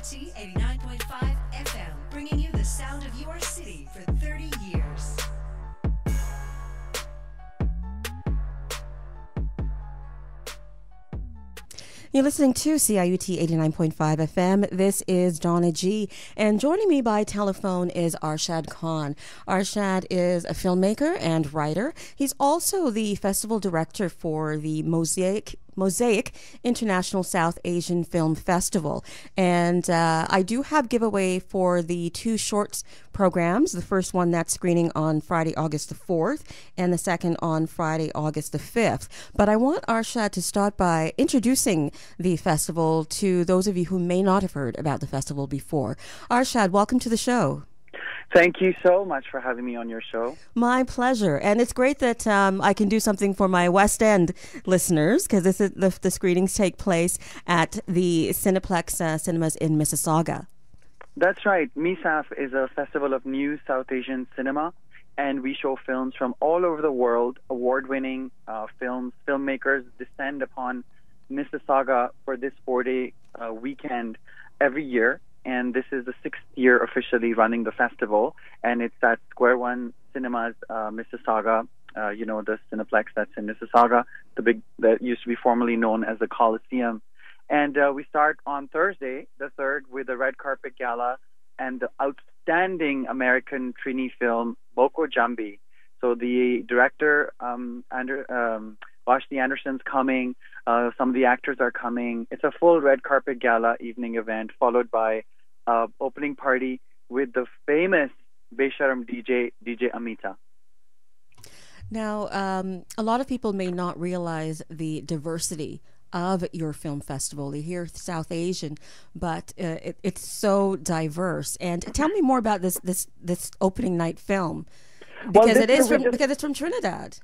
CIUT 89.5 FM, bringing you the sound of your city for 30 years. You're listening to CIUT 89.5 FM. This is Donna G. And joining me by telephone is Arshad Khan. Arshad is a filmmaker and writer. He's also the festival director for the Mosaic International South Asian Film Festival. And I do have giveaway for the two shorts programs. The first one that's screening on Friday, August the 4th, and the second on Friday, August the 5th. But I want Arshad to start by introducing the festival to those of you who may not have heard about the festival before. Arshad, welcome to the show. Thank you so much for having me on your show. My pleasure. And it's great that I can do something for my West End listeners, because this is the screenings take place at the Cineplex Cinemas in Mississauga. That's right. MISAFF is a festival of new South Asian cinema, and we show films from all over the world. Award-winning filmmakers descend upon Mississauga for this 4-day weekend every year. And this is the 6th year officially running the festival, and it's at Square One Cinemas, Mississauga. The Cineplex that's in Mississauga, that used to be formerly known as the Coliseum. And we start on Thursday, the 3rd, with a red carpet gala and the outstanding American Trini film Boko Jambi. So the director, Vashti Anderson's coming. Some of the actors are coming. It's a full red carpet gala evening event, followed by opening party with the famous Besharam DJ Amita. Now, a lot of people may not realize the diversity of your film festival. They hear South Asian, but it's so diverse. And tell me more about this opening night film, because it's from Trinidad.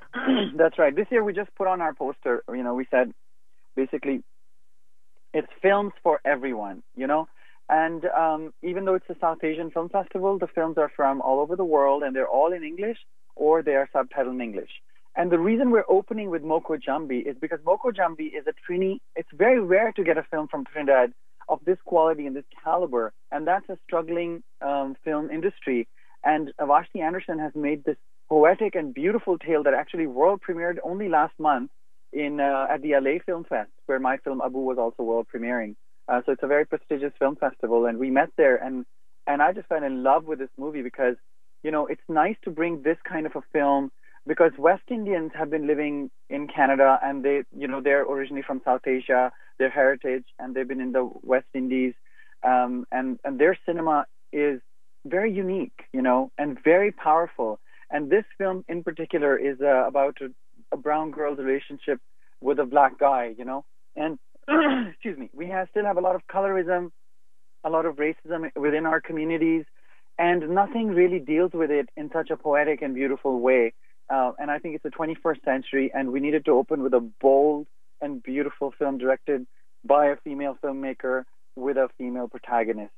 That's right. This year we just put on our poster. We said basically it's films for everyone. And even though it's a South Asian Film Festival, the films are from all over the world, and they're all in English or they are subtitled in English. And the reason we're opening with Moko Jambi is because Moko Jambi is a Trini. It's very rare to get a film from Trinidad of this quality and this caliber, and that's a struggling film industry. And Vashti Anderson has made this poetic and beautiful tale that actually world premiered only last month at the LA Film Fest, where my film Abu was also world premiering. So it's a very prestigious film festival, and we met there, and I just fell in love with this movie because, it's nice to bring this kind of a film, because West Indians have been living in Canada, and they're originally from South Asia, their heritage, and they've been in the West Indies, and their cinema is very unique, and very powerful. And this film in particular is about a brown girl's relationship with a black guy, and excuse me, we still have a lot of colorism, a lot of racism within our communities, and nothing really deals with it in such a poetic and beautiful way. And I think it's the 21st century, and we needed to open with a bold and beautiful film directed by a female filmmaker with a female protagonist.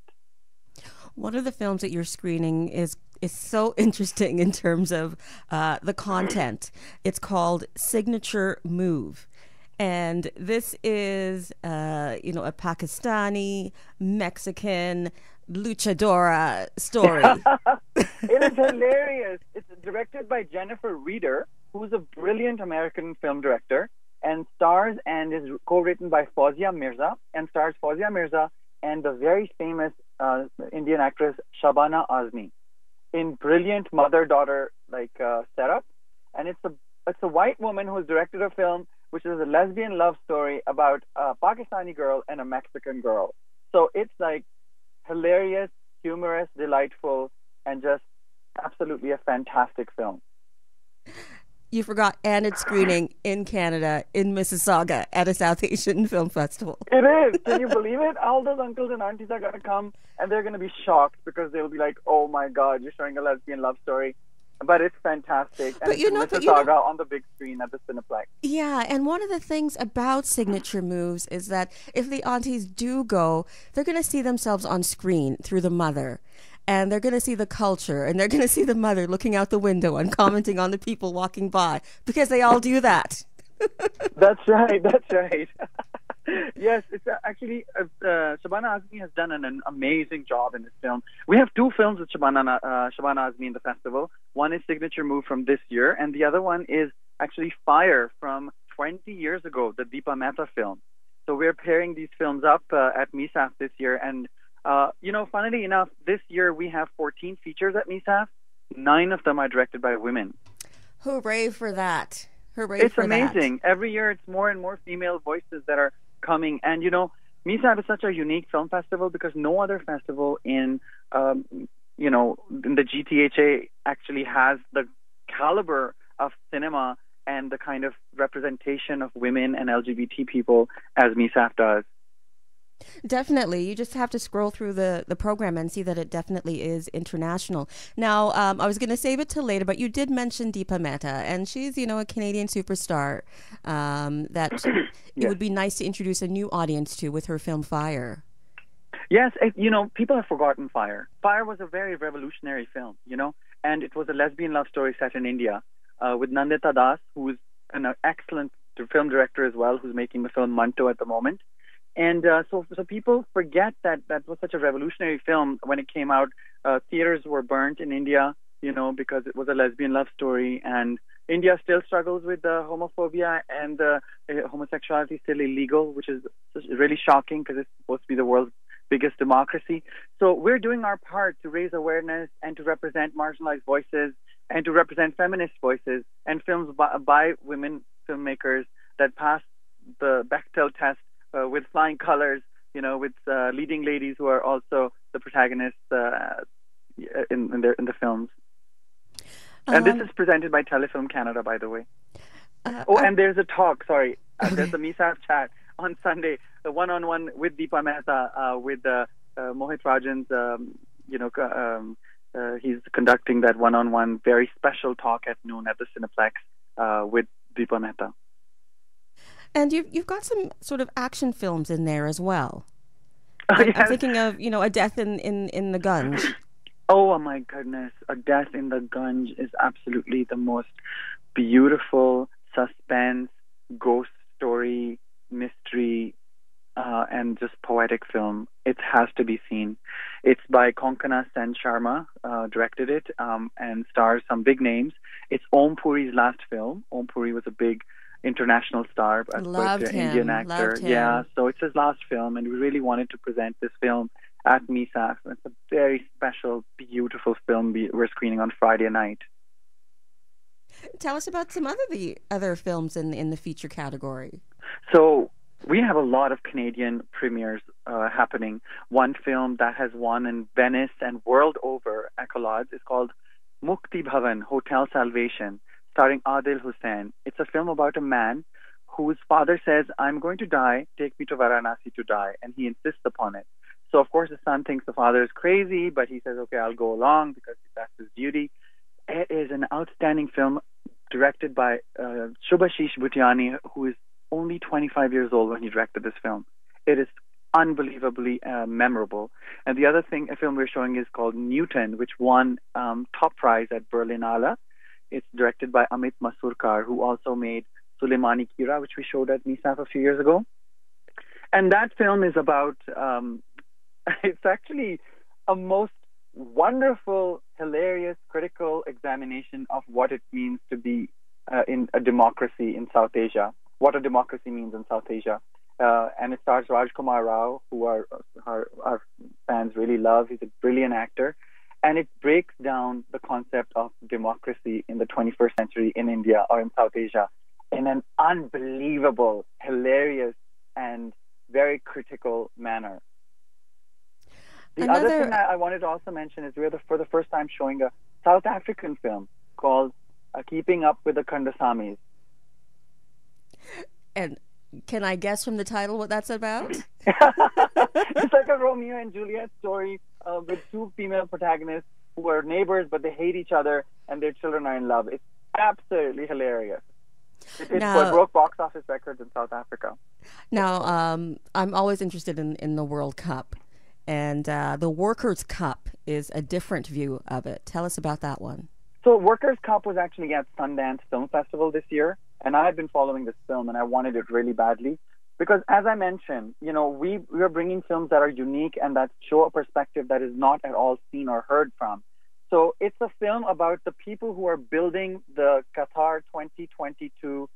One of the films that you're screening is so interesting in terms of the content. It's called Signature Move. And this is, a Pakistani, Mexican, luchadora story. It is hilarious. It's directed by Jennifer Reeder, who's a brilliant American film director, and stars and is co-written by Fawzia Mirza, and stars Fawzia Mirza and the very famous Indian actress Shabana Azmi in brilliant mother-daughter setup. And it's a white woman who's directed a film which is a lesbian love story about a Pakistani girl and a Mexican girl. So it's hilarious, humorous, delightful, and just absolutely a fantastic film. You forgot, and it's screening in Canada, in Mississauga, at a South Asian Film Festival. It is. Can you believe it? All those uncles and aunties are going to come, and they're going to be shocked because they'll be like, oh my God, you're showing a lesbian love story. But it's fantastic. And it's in Mississauga on the big screen at the Cineplex. Yeah, and one of the things about Signature Moves is that if the aunties do go, they're going to see themselves on screen through the mother. And they're going to see the culture, and they're going to see the mother looking out the window and commenting on the people walking by, because they all do that. That's right. Yes, it's actually Shabana Azmi has done an amazing job in this film. We have two films with Shabana Azmi in the festival. One is Signature Move from this year, and the other one is actually Fire from 20 years ago, the Deepa Mehta film. So we're pairing these films up at MISAFF this year. And, funnily enough, this year we have 14 features at MISAFF. 9 of them are directed by women. Hooray for that. Hooray It's for amazing. that. Every year it's more and more female voices that are coming. And, MISAFF is such a unique film festival because no other festival in the GTHA actually has the caliber of cinema and the kind of representation of women and LGBT people as MISAFF does. Definitely. You just have to scroll through the program and see that it definitely is international. Now, I was going to save it till later, but you did mention Deepa Mehta, and she's, a Canadian superstar that it would be nice to introduce a new audience to with her film Fire. Yes, people have forgotten Fire. Fire was a very revolutionary film, and it was a lesbian love story set in India with Nandita Das, who's an excellent film director as well, who's making the film Manto at the moment. And so people forget that was such a revolutionary film when it came out. Theaters were burnt in India, because it was a lesbian love story. And India still struggles with homophobia, and homosexuality is still illegal, which is really shocking because it's supposed to be the world's biggest democracy. So we're doing our part to raise awareness and to represent marginalized voices and to represent feminist voices and films by women filmmakers that pass the Bechdel test with flying colors, with leading ladies who are also the protagonists in the films. And this is presented by Telefilm Canada, by the way. And there's a talk. Sorry, there's a MISAFF chat on Sunday, the one-on-one with Deepa Mehta, with Mohit Rajan's. He's conducting that one-on-one very special talk at noon at the Cineplex with Deepa Mehta. And you've got some sort of action films in there as well. Yes. I'm thinking of, A Death in the Gunge. Oh my goodness. A Death in the Gunge is absolutely the most beautiful suspense, ghost story, mystery, and just poetic film. It has to be seen. It's by Konkana Sen Sharma, directed it, and stars some big names. It's Om Puri's last film. Om Puri was a big international star, Loved him. Indian actor. Loved him. Yeah, so it's his last film, and we really wanted to present this film at MISAFF. It's a very special, beautiful film we're screening on Friday night. Tell us about some other films in the feature category. So we have a lot of Canadian premieres happening. One film that has won in Venice and world over accolades is called Mukti Bhavan, Hotel Salvation, starring Adil Hussain. It's a film about a man whose father says, I'm going to die, take me to Varanasi to die, and he insists upon it. So, of course, the son thinks the father is crazy, but he says, okay, I'll go along because that's his duty. It is an outstanding film directed by Shubhashish Bhutiani, who is only 25 years old when he directed this film. It is unbelievably memorable. And the other film we're showing is called Newton, which won top prize at Berlinale. It's directed by Amit Masurkar, who also made Suleimani Kira, which we showed at MISAFF a few years ago. And that film is about, it's actually a most wonderful, hilarious, critical examination of what it means to be in a democracy in South Asia, what a democracy means in South Asia. And it stars Rajkumar Rao, who our fans really love. He's a brilliant actor. And it breaks down the concept of democracy in the 21st century in India or in South Asia in an unbelievable, hilarious, and very critical manner. The other thing I wanted to also mention is we're for the first time showing a South African film called Keeping Up with the Kandasamis. And can I guess from the title what that's about? It's like a Romeo and Juliet story with two female protagonists who are neighbors, but they hate each other, and their children are in love. It's absolutely hilarious. It broke box office records in South Africa. Now, I'm always interested in the World Cup, and the Workers' Cup is a different view of it. Tell us about that one. So Workers' Cup was actually at Sundance Film Festival this year, and I had been following this film, and I wanted it really badly Because as I mentioned, we are bringing films that are unique and that show a perspective that is not at all seen or heard from. So it's a film about the people who are building the Qatar 2022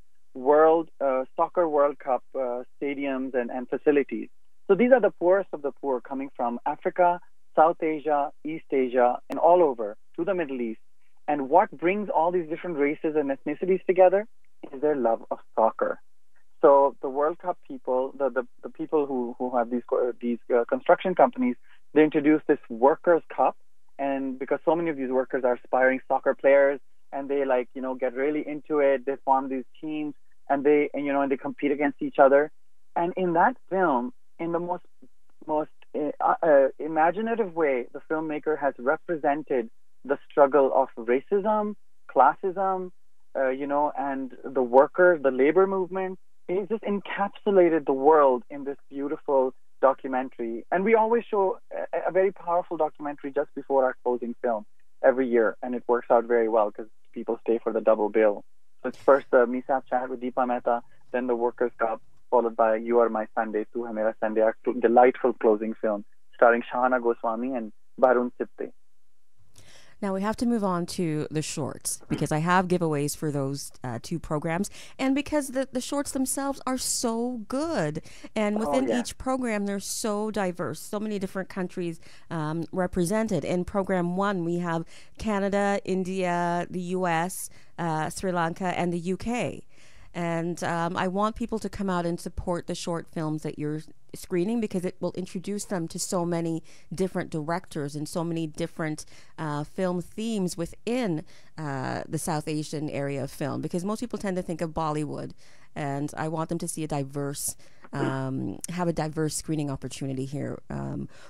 Soccer World Cup stadiums and facilities. So these are the poorest of the poor coming from Africa, South Asia, East Asia, and all over to the Middle East. And what brings all these different races and ethnicities together is their love of soccer. So the World Cup people, the people who have these construction companies, they introduced this Workers' Cup, and because so many of these workers are aspiring soccer players, and they get really into it, they form these teams, and they compete against each other. And in that film, in the most imaginative way, the filmmaker has represented the struggle of racism, classism, and the workers, the labor movement. It just encapsulated the world in this beautiful documentary. And we always show a very powerful documentary just before our closing film every year, and it works out very well because people stay for the double bill. So it's first the MISAFF chat with Deepa Mehta, then the Workers' Cup, followed by You Are My Sunday, Tu Hai Mera Sunday, our delightful closing film starring Shahana Goswami and Barun Sipte. Now we have to move on to the shorts because I have giveaways for those two programs, and because the shorts themselves are so good, and within each program they're so diverse, so many different countries represented. In program 1 we have Canada, India, the US, Sri Lanka, and the UK. And I want people to come out and support the short films that you're screening because it will introduce them to so many different directors and so many different film themes within the South Asian area of film, because most people tend to think of Bollywood, and I want them to see have a diverse screening opportunity here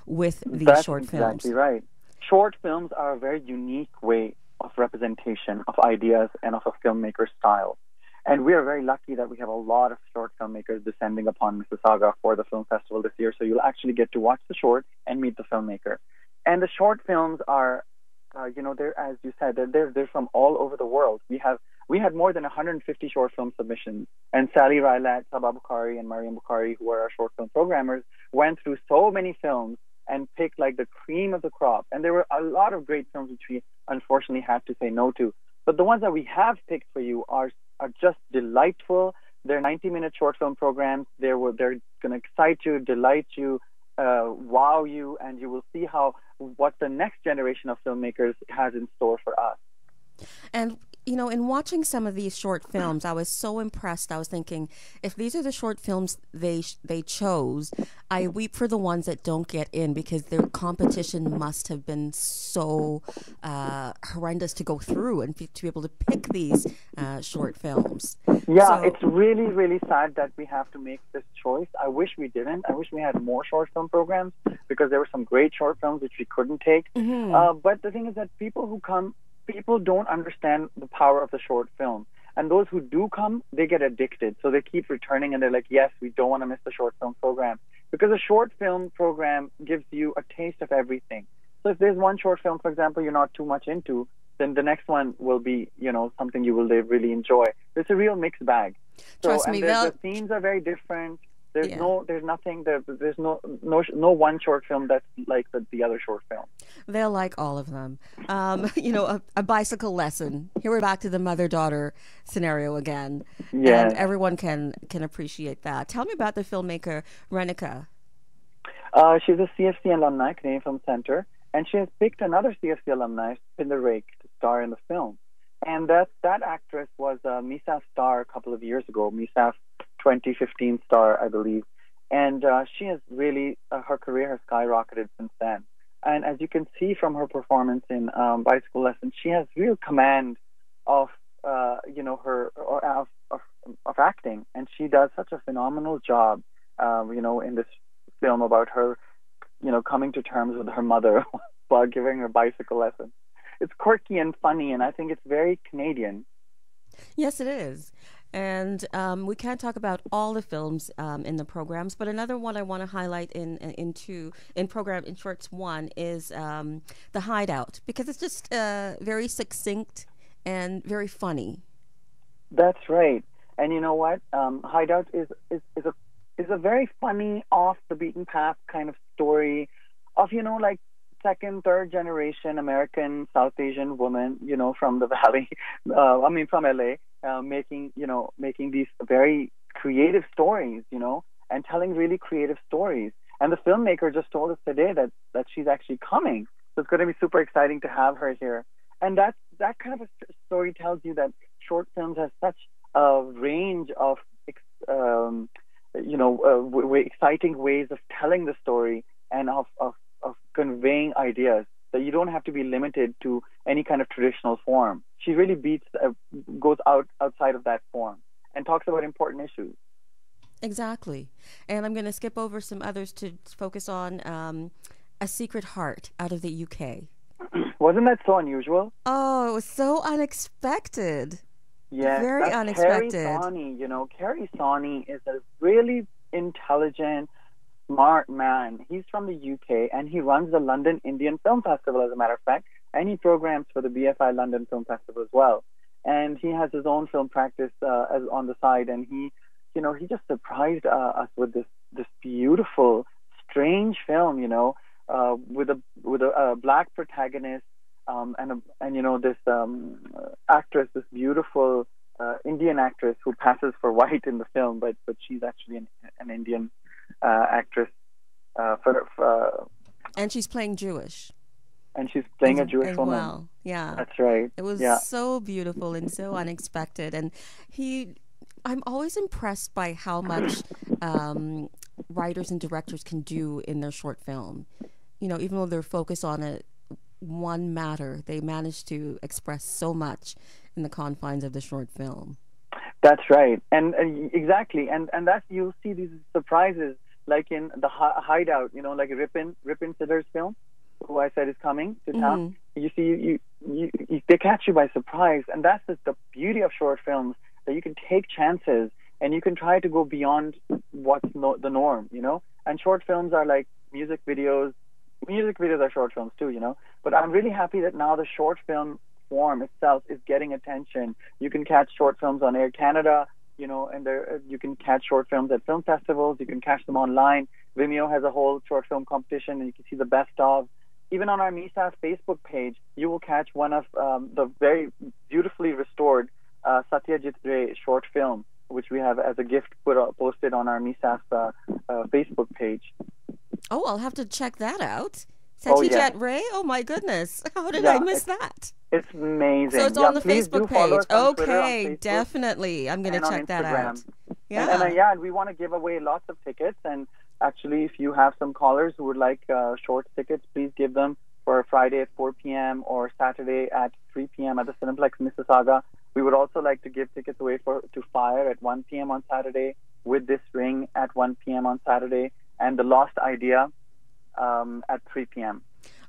with these short films. That's exactly right. Short films are a very unique way of representation of ideas and of a filmmaker's style. And we are very lucky that we have a lot of short filmmakers descending upon Mississauga for the film festival this year. So you'll actually get to watch the short and meet the filmmaker. And the short films are, they're, as you said, they're from all over the world. We had more than 150 short film submissions. And Sally Rylat, Sabah Bukhari, and Mariam Bukhari, who are our short film programmers, went through so many films and picked like the cream of the crop. And there were a lot of great films which we unfortunately had to say no to. But the ones that we have picked for you are just delightful. They're 90-minute short film programs. They're going to excite you, delight you, wow you, and you will see what the next generation of filmmakers has in store for us. And in watching some of these short films, I was so impressed. I was thinking, if these are the short films they chose, I weep for the ones that don't get in, because their competition must have been so horrendous to go through and to be able to pick these short films. Yeah, it's really, really sad that we have to make this choice. I wish we didn't. I wish we had more short film programs, because there were some great short films which we couldn't take. Mm-hmm. But the thing is that people don't understand the power of the short film. And those who do come, they get addicted. So they keep returning, and they're like, yes, we don't want to miss the short film program. Because a short film program gives you a taste of everything. So if there's one short film, for example, you're not too much into, then the next one will be, something you will really enjoy. It's a real mixed bag. Trust me, the themes are very different. There's no one short film that's like the other short film. They'll like all of them. A bicycle lesson. Here we're back to the mother-daughter scenario again. Yeah. And everyone can appreciate that. Tell me about the filmmaker, Renika. She's a CFC alumni, Canadian Film Center, and she has picked another CFC alumni, Pinder Rake, to star in the film. And that actress was a MISAFF star a couple of years ago, MISAFF 2015 star, I believe. And she has really, her career has skyrocketed since then. And as you can see from her performance in Bicycle Lesson, she has real command of, of acting. And she does such a phenomenal job, in this film about her, coming to terms with her mother while giving her bicycle lessons. It's quirky and funny, and I think it's very Canadian. Yes, it is. And we can't talk about all the films in the programs, but another one I want to highlight in shorts 1 is The Hideout, because it's just very succinct and very funny. That's right. And you know what? Hideout is a is a very funny, off the beaten path kind of story of, like second, third generation American South Asian woman, from the Valley, from LA, making these very creative stories, and telling really creative stories. And the filmmaker just told us today that she's actually coming. So it's going to be super exciting to have her here. And that kind of a story tells you that short films has such a range of exciting ways of telling the story and of conveying ideas, that you don't have to be limited to any kind of traditional form. She really goes outside of that form and talks about important issues. Exactly. And I'm going to skip over some others to focus on A Secret Heart out of the UK. Wasn't that so unusual? Oh, it was so unexpected. Yes, very unexpected. Carrie Sawney is a really intelligent, smart man. He's from the UK, and he runs the London Indian Film Festival, as a matter of fact, and he programs for the BFI London Film Festival as well. And he has his own film practice on the side, and he just surprised us with this beautiful, strange film, with a black protagonist, and this actress, this beautiful Indian actress who passes for white in the film, but she's actually an Indian actress. And she's playing Jewish. And she's playing a Jewish woman. Well, yeah, that's right. It was so beautiful and so unexpected, and I'm always impressed by how much writers and directors can do in their short film. Even though they're focused on one matter, they manage to express so much in the confines of the short film. That's right, and exactly, and that's, you'll see these surprises, like in the Hideout, like Ripin Sidder's film, who I said is coming to town. You see, they catch you by surprise, and that's just the beauty of short films, that you can take chances and you can try to go beyond what's the norm, And short films are like music videos. Music videos are short films too, But I'm really happy that now the short film form itself is getting attention. You can catch short films on Air Canada, and you can catch short films at film festivals. You can catch them online. Vimeo has a whole short film competition, and you can see the best of. Even on our MISAFF Facebook page, you will catch one of the very beautifully restored Satyajit Ray short film, which we have as a gift posted on our MISAFF Facebook page. Oh, I'll have to check that out. Satyajit Ray? Oh, my goodness. How did I miss that? It's amazing. So it's on the Facebook page. Okay, definitely. I'm going to check that out. Yeah. And we want to give away lots of tickets. And actually, if you have some callers who would like short tickets, please give them for Friday at 4 p.m. or Saturday at 3 p.m. at the Cineplex Mississauga. We would also like to give tickets away to Fire at 1 p.m. on Saturday, With This Ring at 1 p.m. on Saturday, and The Lost Idea at 3 p.m.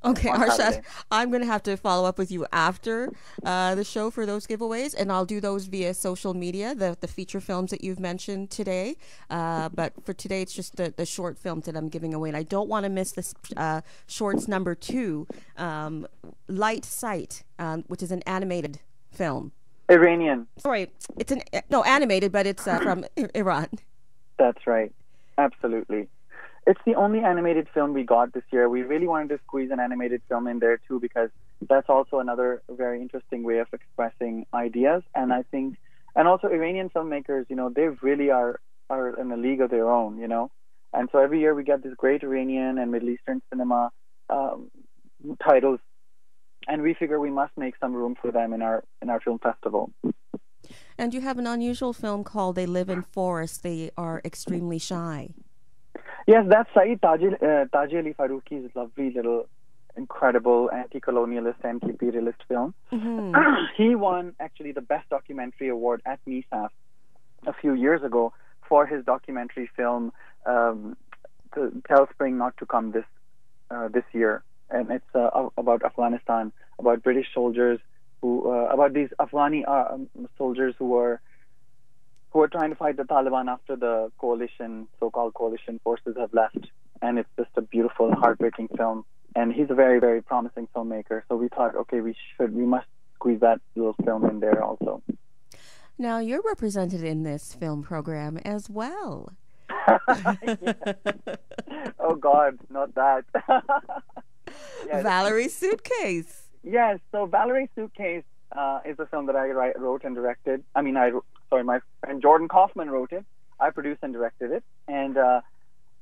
Okay, Arshad, I'm going to have to follow up with you after the show for those giveaways, and I'll do those via social media, the feature films that you've mentioned today. But for today, it's just the short films that I'm giving away, and I don't want to miss this shorts number 2, Light Sight, which is an animated film. Iranian. Sorry, it's animated, but it's from Iran. That's right. Absolutely. It's the only animated film we got this year. We really wanted to squeeze an animated film in there too, because that's also another very interesting way of expressing ideas. And I think, and also Iranian filmmakers, they really are in a league of their own, And so every year we get this great Iranian and Middle Eastern cinema titles, and we figure we must make some room for them in our film festival. And you have an unusual film called They Live in Forests. They Are Extremely Shy. Yes, that's Saeed Taji Ali Faruqi's lovely little, incredible anti-colonialist, anti-imperialist film. Mm-hmm. He won actually the Best Documentary Award at MISAFF a few years ago for his documentary film Tell Spring Not to Come this year, and it's about Afghanistan, about British soldiers about these Afghani soldiers who are trying to fight the Taliban after the so-called coalition forces have left. And it's just a beautiful, heartbreaking film. And he's a very, very promising filmmaker. So we thought, okay, we must squeeze that little film in there also. Now, you're represented in this film program as well. Yeah. Oh God, not that. Yes. Valerie's Suitcase. Yes. So Valerie's Suitcase is a film that I wrote and directed. I mean, my friend Jordan Kaufman wrote it. I produced and directed it, and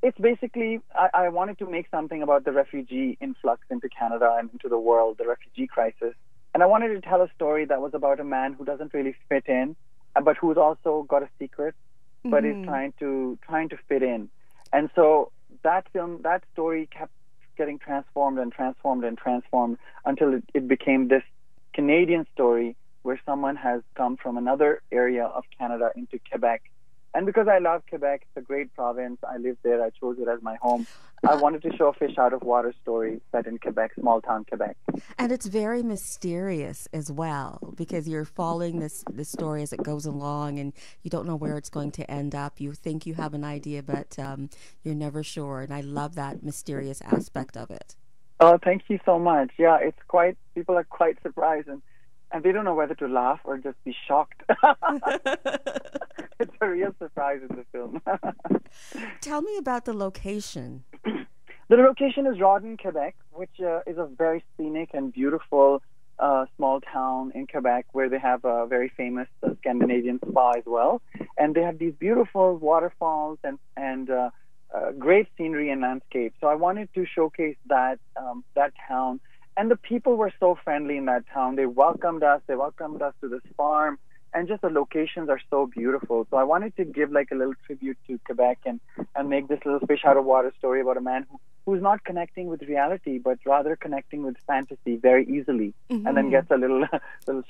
it's basically I wanted to make something about the refugee influx into Canada and into the world, the refugee crisis, and I wanted to tell a story that was about a man who doesn't really fit in, but who's also got a secret, but is trying to fit in, and so that story kept getting transformed and transformed and transformed until it became this Canadian story where someone has come from another area of Canada into Quebec. And because I love Quebec, it's a great province. I live there. I chose it as my home. I wanted to show a fish out of water story set in Quebec, small town Quebec. And it's very mysterious as well, because you're following this story as it goes along, and you don't know where it's going to end up. You think you have an idea, but you're never sure. And I love that mysterious aspect of it. Oh, thank you so much. Yeah, people are quite surprised, and they don't know whether to laugh or just be shocked. It's a real surprise in the film. Tell me about the location. The location is Rodden, Quebec, which is a very scenic and beautiful small town in Quebec where they have a very famous Scandinavian spa as well. And they have these beautiful waterfalls and great scenery and landscape. So I wanted to showcase that town. And the people were so friendly in that town. They welcomed us. They welcomed us to this farm. And just the locations are so beautiful. So I wanted to give like a little tribute to Quebec and make this little fish out of water story about a man who's not connecting with reality, but rather connecting with fantasy very easily, and then gets a little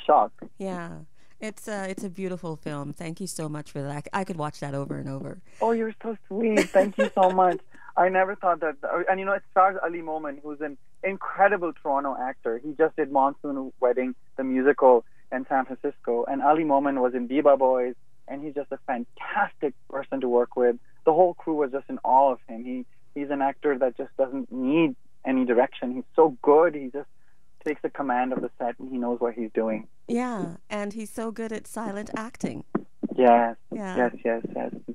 shock. Yeah. It's a beautiful film. Thank you so much for that. I could watch that over and over. Oh, you're so sweet. Thank you so much. I never thought that. And it stars Ali Momin, who's an incredible Toronto actor. He just did Monsoon Wedding, the musical, in San Francisco. And Ali Momin was in Biba Boys, and he's just a fantastic person to work with. The whole crew was just in awe of him. He's an actor that just doesn't need any direction. He's so good. He just takes the command of the set, and he knows what he's doing. Yeah, and he's so good at silent acting. Yes, Yeah. yes.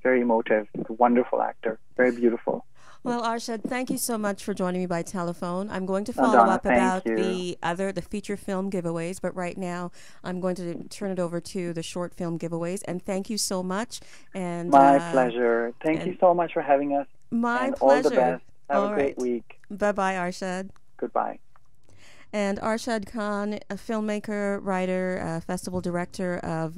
Very emotive. He's a wonderful actor. Very beautiful. Well, Arshad, thank you so much for joining me by telephone. I'm going to follow Donna, up about thank the feature film giveaways, but right now I'm going to turn it over to the short film giveaways. And thank you so much. And my pleasure. Thank you so much for having us. My and pleasure. All the best. Have All a great right. week. Bye-bye, Arshad. Goodbye. And Arshad Khan, a filmmaker, writer, festival director of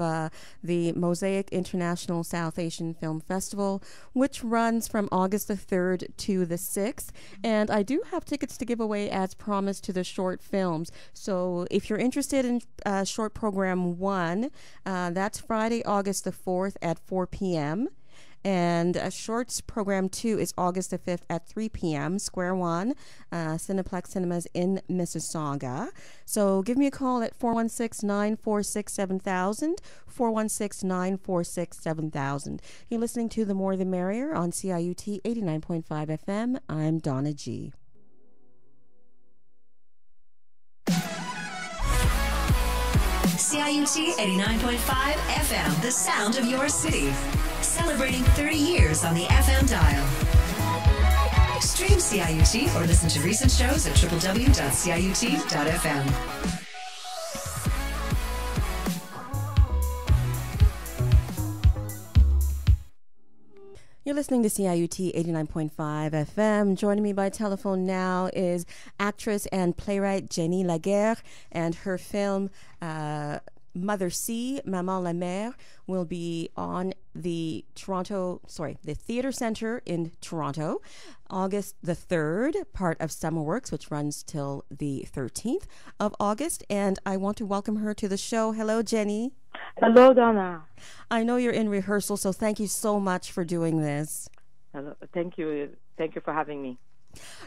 the Mosaic International South Asian Film Festival, which runs from August the 3rd to the 6th. And I do have tickets to give away as promised to the short films. So if you're interested in short program 1, that's Friday, August the 4th at 4 p.m., and Shorts Program 2 is August the 5th at 3 p.m., Square One, Cineplex Cinemas in Mississauga. So give me a call at 416-946-7000, 416-946-7000. You're listening to The More the Merrier on CIUT 89.5 FM. I'm Donna G. CIUT 89.5 FM, the sound of your city. Celebrating 30 years on the FM dial. Stream CIUT or listen to recent shows at www.ciut.fm. You're listening to CIUT 89.5 FM. Joining me by telephone now is actress and playwright Djennie Laguerre, and her film Mother C, Maman la Mère, will be on the Theatre Centre in Toronto, August the 3rd, part of Summerworks, which runs till the 13th of August. And I want to welcome her to the show. Hello, Djennie. Hello, Donna. I know you're in rehearsal, so thank you so much for doing this. Hello. Thank you. Thank you for having me.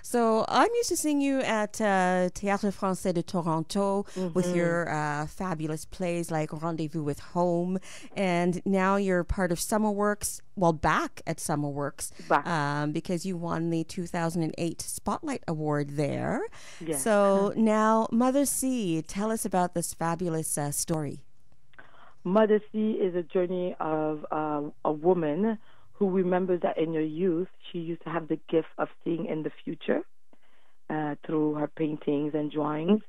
So I'm used to seeing you at Théâtre Français de Toronto with your fabulous plays like Rendezvous with Home, and now you're part of Summerworks, back at Summerworks, because you won the 2008 Spotlight Award there. Yes. So now, Mother C, tell us about this fabulous story. Mother C is a journey of a woman who remembers that in her youth, she used to have the gift of seeing in the future through her paintings and drawings.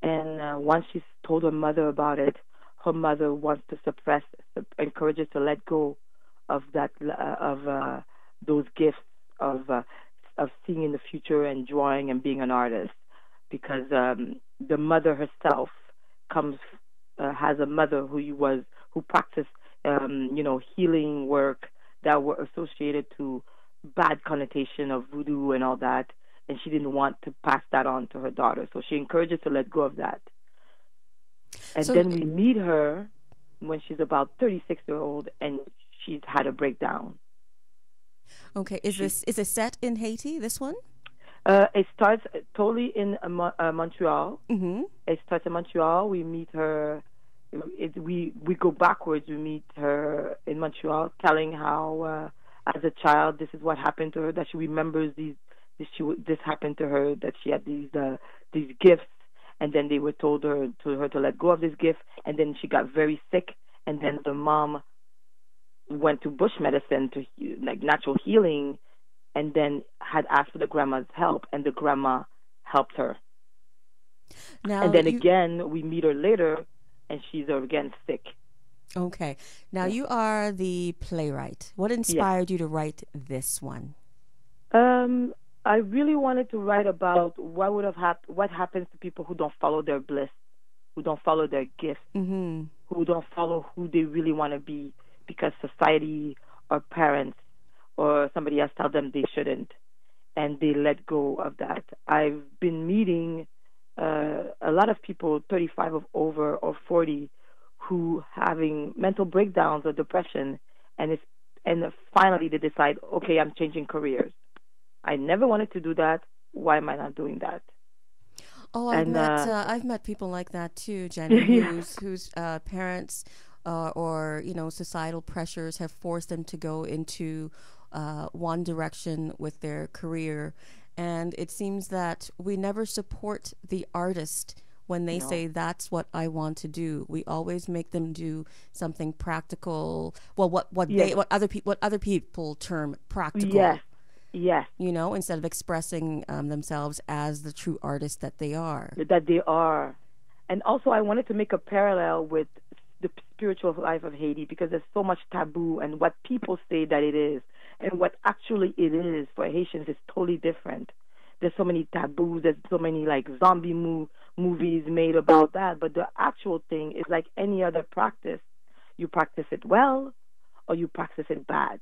And once she told her mother about it, her mother wants to suppress, encourages to let go of that, of those gifts of seeing in the future and drawing and being an artist, because the mother herself has a mother who practiced healing work that were associated to bad connotation of voodoo and all that, and she didn't want to pass that on to her daughter, so she encourages to let go of that. And then we meet her when she's about 36-year-old, and she's had a breakdown. Okay, is it set in Haiti, this one? It starts totally in Montreal. Mm-hmm. It starts in Montreal. We meet her. We go backwards. We meet her in Montreal, telling how, as a child, this is what happened to her. That she remembers this happened to her. That she had these gifts, and then they were told her to let go of this gift, and then she got very sick, and then the mom went to bush medicine to natural healing, and then had asked for the grandma's help, and the grandma helped her. Now and then again, we meet her later, and she's again sick. Okay. Now you are the playwright. What inspired you to write this one? I really wanted to write about what happens to people who don't follow their bliss, who don't follow their gifts, mm-hmm. who don't follow who they really want to be, because society or parents or somebody else tell them they shouldn't, and they let go of that. I've been meeting a lot of people 35 or over or 40 who having mental breakdowns or depression, and finally they decide, okay, I'm changing careers. I never wanted to do that. Why am I not doing that? Oh, I've met people like that too, Jenny, whose parents or societal pressures have forced them to go into one direction with their career, and it seems that we never support the artist when they say that's what I want to do. We always make them do something practical. Well, what other people term practical. Yes. Instead of expressing themselves as the true artist that they are. And also, I wanted to make a parallel with the spiritual life of Haiti, because there's so much taboo, and what people say that it is and what actually it is for Haitians is totally different. There's so many taboos, there's so many zombie movies made about that, but the actual thing is like any other practice. You practice it well or you practice it bad,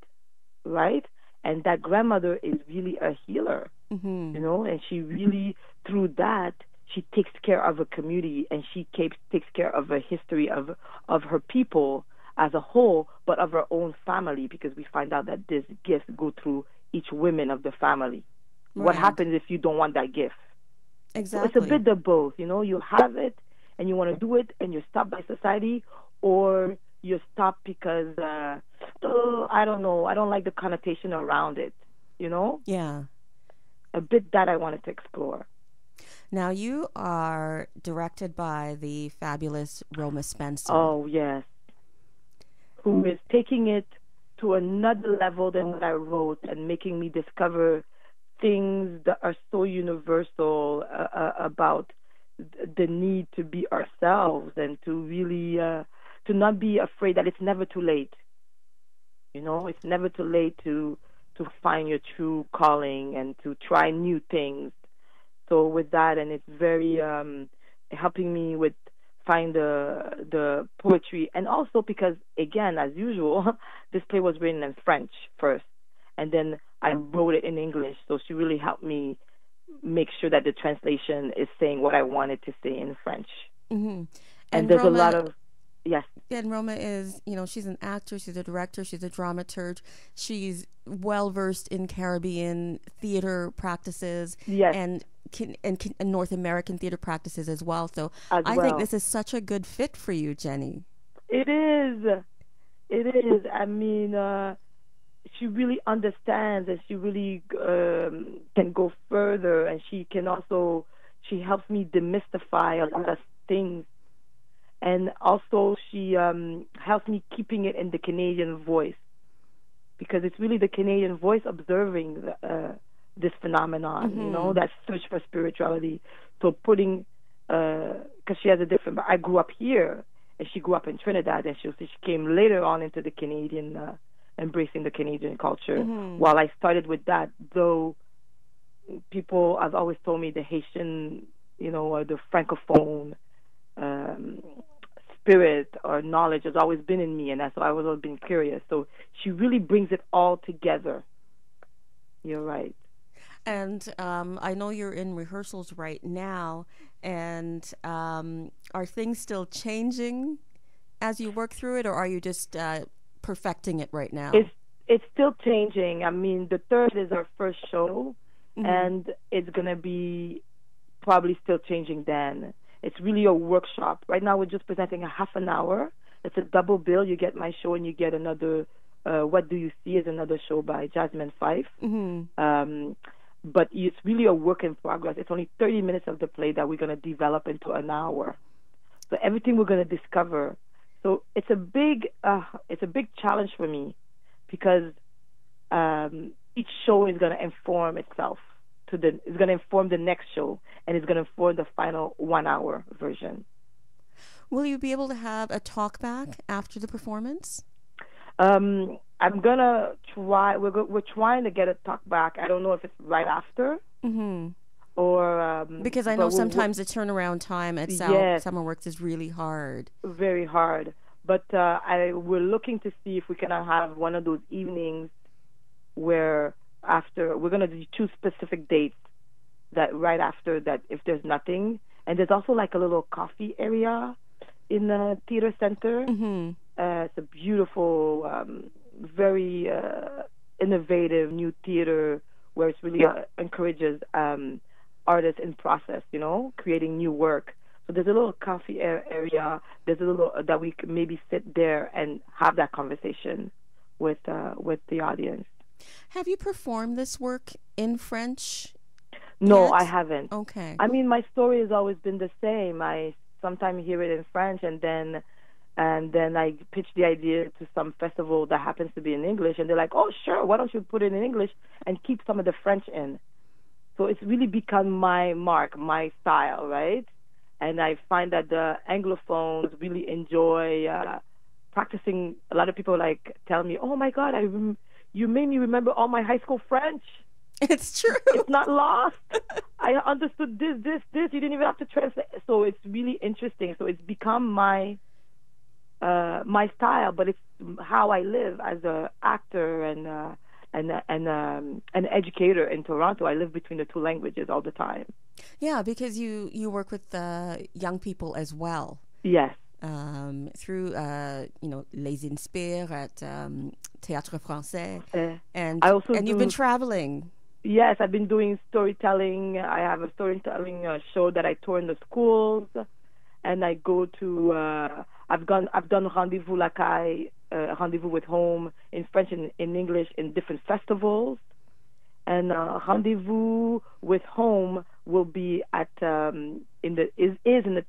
right? And that grandmother is really a healer, mm-hmm. And she really, through that, she takes care of a community, and she takes care of a history of her people as a whole, but of her own family, because we find out that these gifts go through each woman of the family. Right. What happens if you don't want that gift? Exactly. So it's a bit of both, you have it and you want to do it and you're stopped by society, or you're stopped because, I don't know, I don't like the connotation around it, Yeah. A bit that I wanted to explore. Now, you are directed by the fabulous Roma Spencer. Oh, yes. Who is taking it to another level than what I wrote, and making me discover things that are so universal about the need to be ourselves, and to really to not be afraid that it's never too late. It's never too late to find your true calling and to try new things. So with that, and it's very helping me with find the poetry, and also because, again, as usual, this play was written in French first, and then I wrote it in English. So she really helped me make sure that the translation is saying what I wanted to say in French. Mm-hmm. And there's Roma, a lot of yes. And Roma is, she's an actor, she's a director, she's a dramaturge. She's well versed in Caribbean theater practices, and North American theater practices as well. So I think this is such a good fit for you, Jenny. It is. I mean, she really understands, and she really can go further, and she helps me demystify a lot of things. And also she helps me keeping it in the Canadian voice. because it's really the Canadian voice observing this phenomenon, you know, that search for spirituality. So putting, because she has a different, I grew up here, and she grew up in Trinidad, and she came later on into the Canadian, embracing the Canadian culture. While I started with that, though people have always told me the Haitian, you know, or the Francophone spirit or knowledge has always been in me, and that's why I've always been curious. So she really brings it all together. You're right. And I know you're in rehearsals right now, and are things still changing as you work through it, or are you just perfecting it right now? It's still changing. I mean, the 3rd is our first show, and it's going to be probably still changing then. It's really a workshop. Right now we're just presenting a half an hour. It's a double bill. You get my show and you get another, What Do You See is another show by Jasmine Fife. But it's really a work in progress. It's only 30 minutes of the play that we're going to develop into an hour. So everything we're going to discover. So it's a big challenge for me, because each show is going to inform itself. It's going to inform the next show, and it's going to inform the final 1 hour version. Will you be able to have a talk back after the performance? I'm gonna try. We're trying to get a talk back. I don't know if it's right after, or because I know sometimes the turnaround time at Summerworks is really hard. Very hard. But we're looking to see if we can have one of those evenings where after we're gonna choose specific dates that right after that, if there's nothing, and there's also like a little coffee area in the theater center. It's a beautiful, very innovative new theater where it really encourages artists in process, you know, creating new work. So there's a little coffee area. There's a little that we can maybe sit there and have that conversation with the audience. Have you performed this work in French? No, yet? I haven't. Okay. I mean, my story has always been the same. I sometimes hear it in French, and then I pitch the idea to some festival that happens to be in English, and they're like, "Oh, sure, why don't you put it in English and keep some of the French in?" So it's really become my mark, my style, right? And I find that the Anglophones really enjoy practicing. A lot of people like tell me, "Oh my God, you made me remember all my high school French." It's true. It's not lost. I understood this. You didn't even have to translate. So it's really interesting. So it's become my style, but it's how I live as an actor and an educator in Toronto. I live between the two languages all the time. Yeah, because you work with young people as well. Yes. Through Les Inspires at Théâtre Français, and you've been traveling. Yes, I've been doing storytelling. I have a storytelling show that I tour in the schools, and I go to. I've done Rendezvous La Caille, Rendezvous with Home in French and in English in different festivals, and Rendezvous with Home will be at in the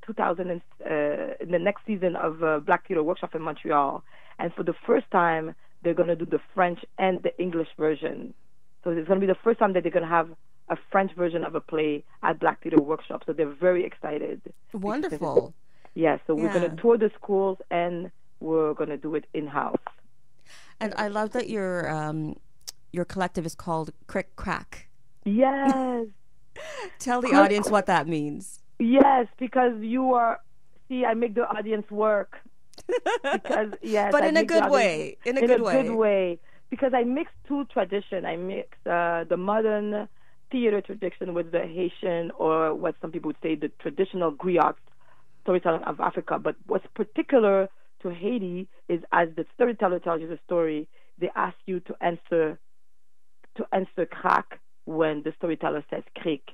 2000 in the next season of Black Theatre Workshop in Montreal, and for the first time they're going to do the French and the English version. So it's going to be the first time that they're going to have a French version of a play at Black Theatre Workshop. So they're very excited. Wonderful. Yeah, so we're going to tour the schools and we're going to do it in-house. And I love that your collective is called Crick Crack. Yes. Tell the audience what that means. Yes, because I make the audience work. Because but in a good way. In a good way. Because I mix two traditions. I mix the modern theater tradition with the Haitian, or what some people would say, the traditional griot storytelling of Africa. But what's particular to Haiti is, as the storyteller tells you the story, they ask you to answer crack when the storyteller says crick.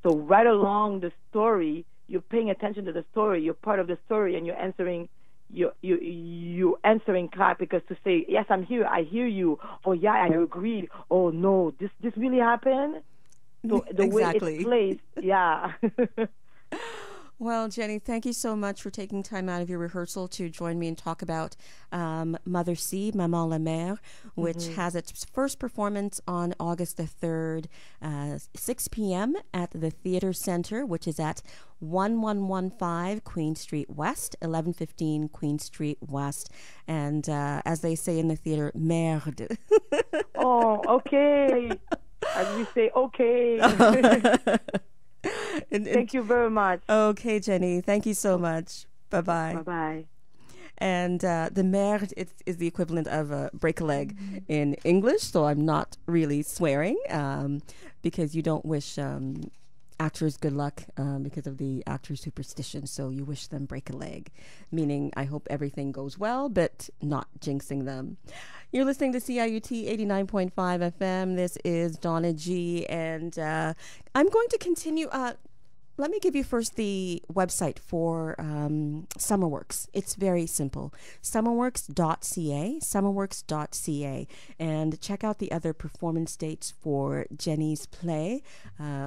So right along the story, you're paying attention to the story. You're part of the story, and you're answering. You answering crack, because to say, yes, I'm here, I hear you. Oh yeah, I agreed. Oh no, this really happened. So the exactly. way it's placed, yeah. Well, Jenny, thank you so much for taking time out of your rehearsal to join me and talk about Mother C, Maman la Mère, which has its first performance on August the 3rd, 6 p.m. at the Theater Center, which is at 1115 Queen Street West, 1115 Queen Street West. And as they say in the theater, merde. Oh, okay. As we say, okay. Thank you very much. Okay, Jenny. Thank you so much. Bye-bye. Bye-bye. And the merde is the equivalent of break a leg in English, so I'm not really swearing because you don't wish actors good luck because of the actor's superstition. So you wish them break a leg, meaning I hope everything goes well, but not jinxing them. You're listening to CIUT 89.5 FM. This is Donna G, and I'm going to continue. Let me give you first the website for Summerworks. It's very simple. Summerworks.ca, and check out the other performance dates for Jenny's play,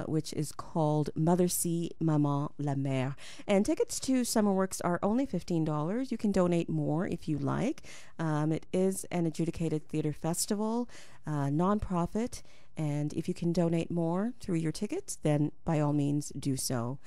which is called Mother C, Maman la Mère. And tickets to Summerworks are only $15. You can donate more if you like. It is an adjudicated theater festival, nonprofit, and if you can donate more through your tickets, then by all means do so.